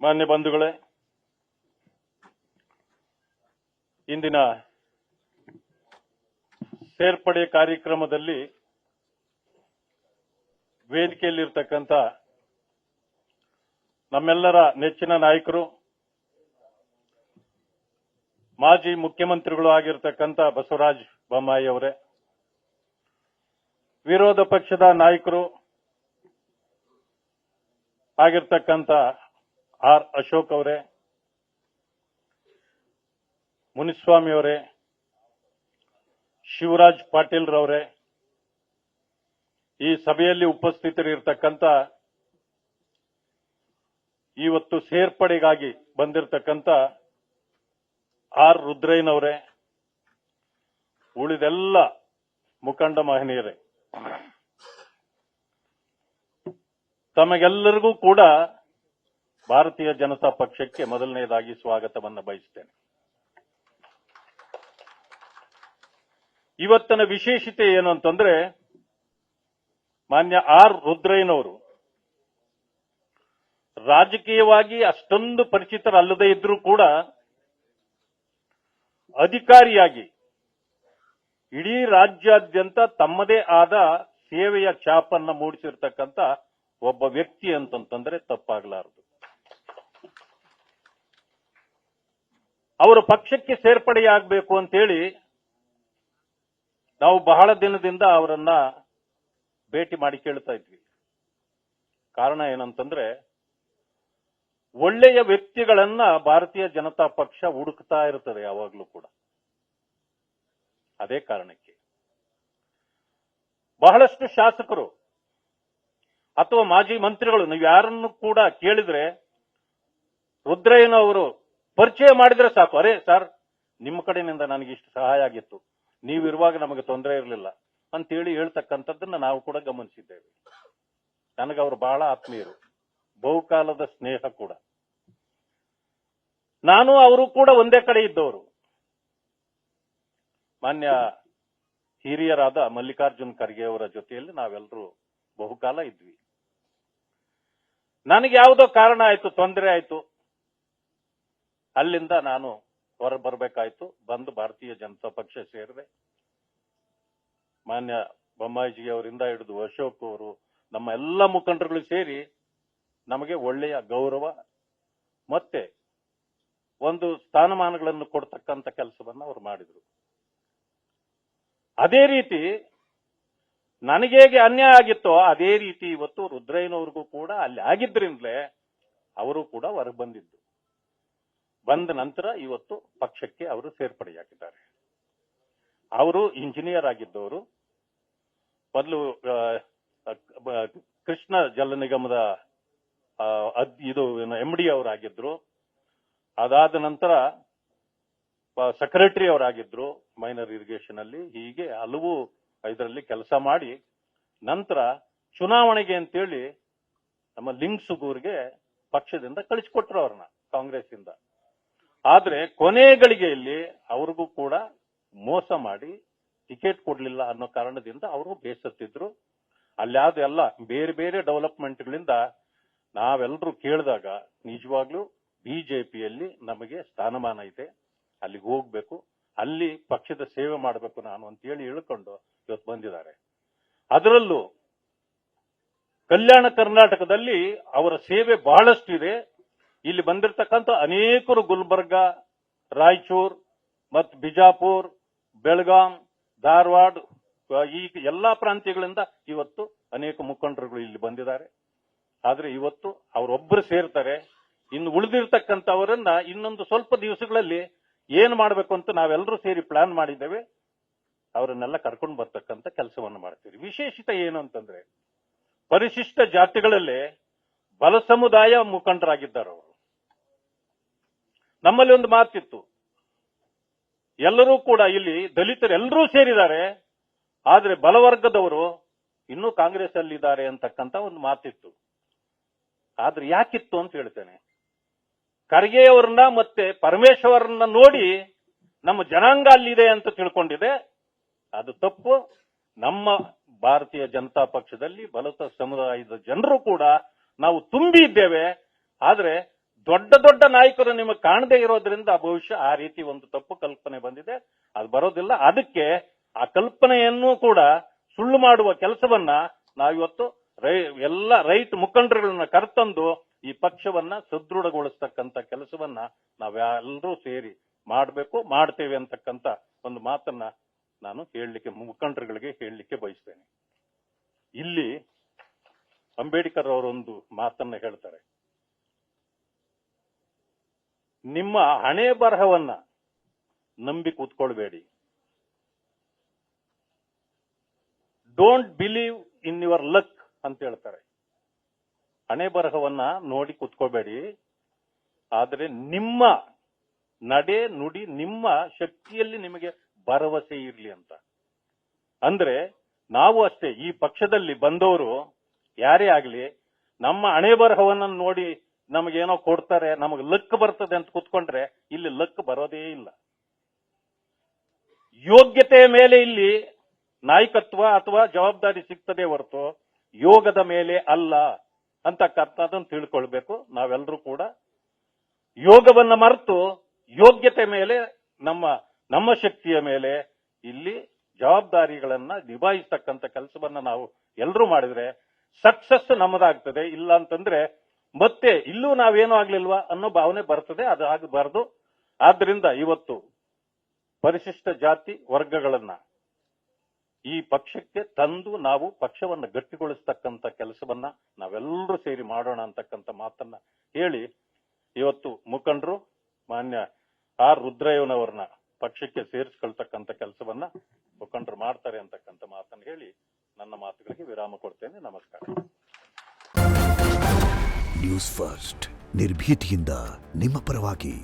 ಮಾನ್ಯ ಬಂಧುಗಳೇ, ಇಂದಿನ ಸೇರ್ಪಡೆ ಕಾರ್ಯಕ್ರಮದಲ್ಲಿ ವೇದಿಕೆಯಲ್ಲಿರ್ತಕ್ಕಂಥ ನಮ್ಮೆಲ್ಲರ ನೆಚ್ಚಿನ ನಾಯಕರು, ಮಾಜಿ ಮುಖ್ಯಮಂತ್ರಿಗಳು ಆಗಿರತಕ್ಕಂಥ ಬಸವರಾಜ ಬೊಮ್ಮಾಯಿ ಅವರೇ, ವಿರೋಧ ಪಕ್ಷದ ನಾಯಕರು ಆಗಿರ್ತಕ್ಕಂಥ ಆರ್ ಅಶೋಕ್ ಅವರೇ, ಮುನಿಸ್ವಾಮಿ ಅವರೇ, ಶಿವರಾಜ್ ಪಾಟೀಲ್ ರವರೇ, ಈ ಸಭೆಯಲ್ಲಿ ಉಪಸ್ಥಿತರಿರ್ತಕ್ಕಂಥ ಇವತ್ತು ಸೇರ್ಪಡೆಗಾಗಿ ಬಂದಿರತಕ್ಕಂಥ ಆರ್ ರುದ್ರಯ್ಯನವರೇ, ಉಳಿದೆಲ್ಲ ಮುಖಂಡ ಮಹನೀಯರೇ, ತಮಗೆಲ್ಲರಿಗೂ ಕೂಡ ಭಾರತೀಯ ಜನತಾ ಪಕ್ಷಕ್ಕೆ ಮೊದಲನೆಯದಾಗಿ ಸ್ವಾಗತವನ್ನು ಬಯಸುತ್ತೇನೆ. ಇವತ್ತಿನ ವಿಶೇಷತೆ ಏನು ಅಂತಂದ್ರೆ, ಮಾನ್ಯ ಆರ್ ರುದ್ರಯ್ಯನವರು ರಾಜಕೀಯವಾಗಿ ಅಷ್ಟೊಂದು ಪರಿಚಿತರಲ್ಲದೇ ಇದ್ರೂ ಕೂಡ ಅಧಿಕಾರಿಯಾಗಿ ಇಡೀ ರಾಜ್ಯಾದ್ಯಂತ ತಮ್ಮದೇ ಆದ ಸೇವೆಯ ಛಾಪನ್ನು ಮೂಡಿಸಿರ್ತಕ್ಕಂಥ ಒಬ್ಬ ವ್ಯಕ್ತಿ ಅಂತಂತಂದ್ರೆ ತಪ್ಪಾಗಲಾರದು. ಅವರು ಪಕ್ಷಕ್ಕೆ ಸೇರ್ಪಡೆಯಾಗಬೇಕು ಅಂತೇಳಿ ನಾವು ಬಹಳ ದಿನದಿಂದ ಅವರನ್ನ ಭೇಟಿ ಮಾಡಿ ಕೇಳ್ತಾ ಇದ್ವಿ. ಕಾರಣ ಏನಂತಂದ್ರೆ, ಒಳ್ಳೆಯ ವ್ಯಕ್ತಿಗಳನ್ನ ಭಾರತೀಯ ಜನತಾ ಪಕ್ಷ ಹುಡುಕ್ತಾ ಇರ್ತದೆ ಯಾವಾಗಲೂ ಕೂಡ. ಅದೇ ಕಾರಣಕ್ಕೆ ಬಹಳಷ್ಟು ಶಾಸಕರು ಅಥವಾ ಮಾಜಿ ಮಂತ್ರಿಗಳು, ನೀವು ಯಾರನ್ನು ಕೂಡ ಕೇಳಿದ್ರೆ ರುದ್ರಯ್ಯನವರು ಪರಿಚಯ ಮಾಡಿದ್ರೆ ಸಾಕು, ಅರೇ ಸರ್ ನಿಮ್ಮ ಕಡೆಯಿಂದ ನನಗೆ ಇಷ್ಟು ಸಹಾಯ ಆಗಿತ್ತು, ನೀವಿರುವಾಗ ನಮಗೆ ತೊಂದರೆ ಇರಲಿಲ್ಲ ಅಂತೇಳಿ ಹೇಳ್ತಕ್ಕಂಥದ್ದನ್ನ ನಾವು ಕೂಡ ಗಮನಿಸಿದ್ದೇವೆ. ನನಗವರು ಬಹಳ ಆತ್ಮೀಯರು, ಬಹುಕಾಲದ ಸ್ನೇಹ ಕೂಡ. ನಾನು ಅವರು ಕೂಡ ಒಂದೇ ಕಡೆ ಇದ್ದವರು. ಮಾನ್ಯ ಹಿರಿಯರಾದ ಮಲ್ಲಿಕಾರ್ಜುನ್ ಖರ್ಗೆ ಅವರ ಜೊತೆಯಲ್ಲಿ ನಾವೆಲ್ಲರೂ ಬಹುಕಾಲ ಇದ್ವಿ. ನನಗೆ ಯಾವುದೋ ಕಾರಣ ಆಯ್ತು, ತೊಂದರೆ ಆಯ್ತು, ಅಲ್ಲಿಂದ ನಾನು ಹೊರ ಬರಬೇಕಾಯ್ತು. ಬಂದು ಭಾರತೀಯ ಜನತಾ ಪಕ್ಷ ಸೇರಿದೆ. ಮಾನ್ಯ ಬೊಮ್ಮಾಯಿಜಿ ಅವರಿಂದ ಹಿಡಿದು ಅಶೋಕ್ ಅವರು, ನಮ್ಮ ಎಲ್ಲ ಮುಖಂಡರುಗಳು ಸೇರಿ ನಮಗೆ ಒಳ್ಳೆಯ ಗೌರವ ಮತ್ತೆ ಒಂದು ಸ್ಥಾನಮಾನಗಳನ್ನು ಕೊಡ್ತಕ್ಕಂಥ ಕೆಲಸವನ್ನು ಅವರು ಮಾಡಿದ್ರು. ಅದೇ ರೀತಿ ನನಗೇಗೆ ಅನ್ಯಾಯ ಆಗಿತ್ತೋ ಅದೇ ರೀತಿ ಇವತ್ತು ರುದ್ರಯ್ಯನವ್ರಿಗೂ ಕೂಡ ಅಲ್ಲಿ ಆಗಿದ್ರಿಂದಲೇ ಅವರು ಕೂಡ ಹೊರಗೆ ಬಂದಿದ್ದು. ಬಂದ ನಂತರ ಇವತ್ತು ಪಕ್ಷಕ್ಕೆ ಅವರು ಸೇರ್ಪಡೆಯಾಗಿದ್ದಾರೆ. ಅವರು ಇಂಜಿನಿಯರ್ ಆಗಿದ್ದವರು. ಮೊದಲು ಕೃಷ್ಣ ಜಲ ನಿಗಮದ ಇದು MD ಅವರಾಗಿದ್ರು. ಅದಾದ ನಂತರ ಸೆಕ್ರೆಟರಿ ಅವರಾಗಿದ್ರು ಮೈನರ್ ಇರಿಗೇಷನ್ ಅಲ್ಲಿ. ಹೀಗೆ ಹಲವು ಇದರಲ್ಲಿ ಕೆಲಸ ಮಾಡಿ ನಂತರ ಚುನಾವಣೆಗೆ ಅಂತೇಳಿ ನಮ್ಮ ಲಿಂಗ್ಸುಗೂರ್ಗೆ ಪಕ್ಷದಿಂದ ಕಳಿಸಿಕೊಟ್ರು ಅವ್ರನ್ನ, ಕಾಂಗ್ರೆಸ್ ಇಂದ. ಆದ್ರೆ ಕೊನೆ ಗಳಿಗೆಯಲ್ಲಿ ಅವ್ರಿಗೂ ಕೂಡ ಮೋಸ ಮಾಡಿ ಟಿಕೆಟ್ ಕೊಡ್ಲಿಲ್ಲ ಅನ್ನೋ ಕಾರಣದಿಂದ ಅವರು ಬೇಸತ್ತಿದ್ರು. ಅಲ್ಲಾದ ಎಲ್ಲ ಬೇರೆ ಬೇರೆ ಡೆವಲಪ್ಮೆಂಟ್ಗಳಿಂದ ನಾವೆಲ್ಲರೂ ಕೇಳಿದಾಗ ನಿಜವಾಗ್ಲೂ ಬಿಜೆಪಿಯಲ್ಲಿ ನಮಗೆ ಸ್ಥಾನಮಾನ ಇದೆ, ಅಲ್ಲಿಗೆ ಹೋಗ್ಬೇಕು, ಅಲ್ಲಿ ಪಕ್ಷದ ಸೇವೆ ಮಾಡಬೇಕು ನಾನು ಅಂತೇಳಿ ಹೇಳ್ಕೊಂಡು ಇವತ್ತು ಬಂದಿದ್ದಾರೆ. ಅದರಲ್ಲೂ ಕಲ್ಯಾಣ ಕರ್ನಾಟಕದಲ್ಲಿ ಅವರ ಸೇವೆ ಬಹಳಷ್ಟು ಇದೆ. ಇಲ್ಲಿ ಬಂದಿರತಕ್ಕಂಥ ಅನೇಕರು ಗುಲ್ಬರ್ಗ, ರಾಯಚೂರು ಮತ್ತು ಬಿಜಾಪುರ್, ಬೆಳಗಾಂ, ಧಾರವಾಡ, ಈ ಎಲ್ಲಾ ಪ್ರಾಂತ್ಯಗಳಿಂದ ಇವತ್ತು ಅನೇಕ ಮುಖಂಡರುಗಳು ಇಲ್ಲಿ ಬಂದಿದ್ದಾರೆ. ಆದ್ರೆ ಇವತ್ತು ಅವರೊಬ್ಬರು ಸೇರ್ತಾರೆ. ಇನ್ನು ಉಳಿದಿರ್ತಕ್ಕಂಥವರನ್ನ ಇನ್ನೊಂದು ಸ್ವಲ್ಪ ದಿವಸಗಳಲ್ಲಿ ಏನ್ ಮಾಡಬೇಕು ಅಂತ ನಾವೆಲ್ಲರೂ ಸೇರಿ ಪ್ಲಾನ್ ಮಾಡಿದ್ದೇವೆ. ಅವರನ್ನೆಲ್ಲ ಕರ್ಕೊಂಡು ಬರ್ತಕ್ಕಂಥ ಕೆಲಸವನ್ನು ಮಾಡ್ತೀವಿ. ವಿಶೇಷತೆ ಏನು ಅಂತಂದ್ರೆ, ಪರಿಶಿಷ್ಟ ಜಾತಿಗಳಲ್ಲೇ ಬಲ ಸಮುದಾಯ ಮುಖಂಡರಾಗಿದ್ದಾರೆ ಅವರು. ನಮ್ಮಲ್ಲಿ ಒಂದು ಮಾತಿತ್ತು, ಎಲ್ಲರೂ ಕೂಡ ಇಲ್ಲಿ ದಲಿತರು ಎಲ್ಲರೂ ಸೇರಿದ್ದಾರೆ, ಆದ್ರೆ ಬಲವರ್ಗದವರು ಇನ್ನೂ ಕಾಂಗ್ರೆಸ್ ಅಲ್ಲಿದ್ದಾರೆ ಅಂತಕ್ಕಂಥ ಒಂದು ಮಾತಿತ್ತು. ಆದ್ರೆ ಯಾಕಿತ್ತು ಅಂತ ಹೇಳ್ತೇನೆ. ಖರ್ಗೆಯವರನ್ನ ಮತ್ತೆ ಪರಮೇಶ್ವರನ್ನ ನೋಡಿ ನಮ್ಮ ಜನಾಂಗ ಅಲ್ಲಿದೆ ಅಂತ ತಿಳ್ಕೊಂಡಿದೆ. ಅದು ತಪ್ಪು. ನಮ್ಮ ಭಾರತೀಯ ಜನತಾ ಪಕ್ಷದಲ್ಲಿ ಬಲಿತ ಸಮುದಾಯದ ಜನರು ಕೂಡ ನಾವು ತುಂಬಿ ಇದ್ದೇವೆ. ಆದ್ರೆ ದೊಡ್ಡ ದೊಡ್ಡ ನಾಯಕರು ನಿಮಗೆ ಕಾಣದೇ ಇರೋದ್ರಿಂದ ಬಹುಶಃ ಆ ರೀತಿ ಒಂದು ತಪ್ಪು ಕಲ್ಪನೆ ಬಂದಿದೆ. ಅದು ಬರೋದಿಲ್ಲ. ಅದಕ್ಕೆ ಆ ಕಲ್ಪನೆಯನ್ನು ಕೂಡ ಸುಳ್ಳು ಮಾಡುವ ಕೆಲಸವನ್ನ ನಾವಿವತ್ತು ಎಲ್ಲ ರೈಟ್ ಮುಖಂಡರುಗಳನ್ನ ಕರೆತಂದು ಈ ಪಕ್ಷವನ್ನ ಸದೃಢಗೊಳಿಸ್ತಕ್ಕಂಥ ಕೆಲಸವನ್ನ ನಾವೆಲ್ಲರೂ ಸೇರಿ ಮಾಡಬೇಕು, ಮಾಡ್ತೇವೆ ಅಂತಕ್ಕಂಥ ಒಂದು ಮಾತನ್ನ ನಾನು ಮುಖಂಡರುಗಳಿಗೆ ಹೇಳಲಿಕ್ಕೆ ಬಯಸ್ತೇನೆ. ಇಲ್ಲಿ ಅಂಬೇಡ್ಕರ್ ಅವರೊಂದು ಮಾತನ್ನ ಹೇಳ್ತಾರೆ, ನಿಮ್ಮ ಹಣೆ ಬರಹವನ್ನ ನಂಬಿ ಕೂತ್ಕೊಳ್ಬೇಡಿ. Don't believe in your luck ಅಂತ ಹೇಳ್ತಾರೆ. ಹಣೆ ಬರಹವನ್ನ ನೋಡಿ ಕೂತ್ಕೋಬೇಡಿ, ಆದರೆ ನಿಮ್ಮ ನಡೆ ನುಡಿ ನಿಮ್ಮ ಶಕ್ತಿಯಲ್ಲಿ ನಿಮಗೆ ಭರವಸೆ ಇರಲಿ ಅಂತ. ಅಂದ್ರೆ ನಾವು ಅಷ್ಟೇ, ಈ ಪಕ್ಷದಲ್ಲಿ ಬಂದವರು ಯಾರೇ ಆಗ್ಲಿ ನಮ್ಮ ಹಣೆ ಬರಹವನ್ನ ನೋಡಿ ನಮಗೇನೋ ಕೊಡ್ತಾರೆ, ನಮಗೆ ಲಕ್ ಬರ್ತದೆ ಅಂತ ಕೂತ್ಕೊಂಡ್ರೆ ಇಲ್ಲಿ ಲಕ್ ಬರೋದೇ ಇಲ್ಲ. ಯೋಗ್ಯತೆಯ ಮೇಲೆ ಇಲ್ಲಿ ನಾಯಕತ್ವ ಅಥವಾ ಜವಾಬ್ದಾರಿ ಸಿಗ್ತದೆ ಹೊರತು ಯೋಗದ ಮೇಲೆ ಅಲ್ಲ ಅಂತಕ್ಕಂಥದ್ದನ್ನು ತಿಳ್ಕೊಳ್ಬೇಕು. ನಾವೆಲ್ಲರೂ ಕೂಡ ಯೋಗವನ್ನ ಮರೆತು ಯೋಗ್ಯತೆ ಮೇಲೆ ನಮ್ಮ ಶಕ್ತಿಯ ಮೇಲೆ ಇಲ್ಲಿ ಜವಾಬ್ದಾರಿಗಳನ್ನ ನಿಭಾಯಿಸ್ತಕ್ಕಂಥ ಕೆಲಸವನ್ನ ನಾವು ಎಲ್ಲರೂ ಮಾಡಿದ್ರೆ ಸಕ್ಸಸ್ ನಮ್ಮದಾಗ್ತದೆ. ಇಲ್ಲ ಅಂತಂದ್ರೆ ಮತ್ತೆ ಇಲ್ಲೂ ನಾವೇನೂ ಆಗ್ಲಿಲ್ವಾ ಅನ್ನೋ ಭಾವನೆ ಬರ್ತದೆ. ಅದು ಆಗಬಾರದು. ಆದ್ರಿಂದ ಇವತ್ತು ಪರಿಶಿಷ್ಟ ಜಾತಿ ವರ್ಗಗಳನ್ನ ಈ ಪಕ್ಷಕ್ಕೆ ತಂದು ನಾವು ಪಕ್ಷವನ್ನ ಗಟ್ಟಿಗೊಳಿಸ್ತಕ್ಕಂಥ ಕೆಲಸವನ್ನ ನಾವೆಲ್ಲರೂ ಸೇರಿ ಮಾಡೋಣ ಅಂತಕ್ಕಂಥ ಮಾತನ್ನ ಹೇಳಿ, ಇವತ್ತು ಮುಖಂಡರು ಮಾನ್ಯ ಆರ್ ರುದ್ರಯ್ಯನವರನ್ನ ಪಕ್ಷಕ್ಕೆ ಸೇರಿಸ್ಕೊಳ್ತಕ್ಕಂಥ ಕೆಲಸವನ್ನ ಮುಖಂಡರು ಮಾಡ್ತಾರೆ ಅಂತಕ್ಕಂಥ ಮಾತನ್ನ ಹೇಳಿ ನನ್ನ ಮಾತುಗಳಿಗೆ ವಿರಾಮ ಕೊಡ್ತೇನೆ. ನಮಸ್ಕಾರ. ನ್ಯೂಸ್ ಫಸ್ಟ್, ನಿರ್ಭೀತಿಯಿಂದ ನಿಮ್ಮ ಪರವಾಗಿ.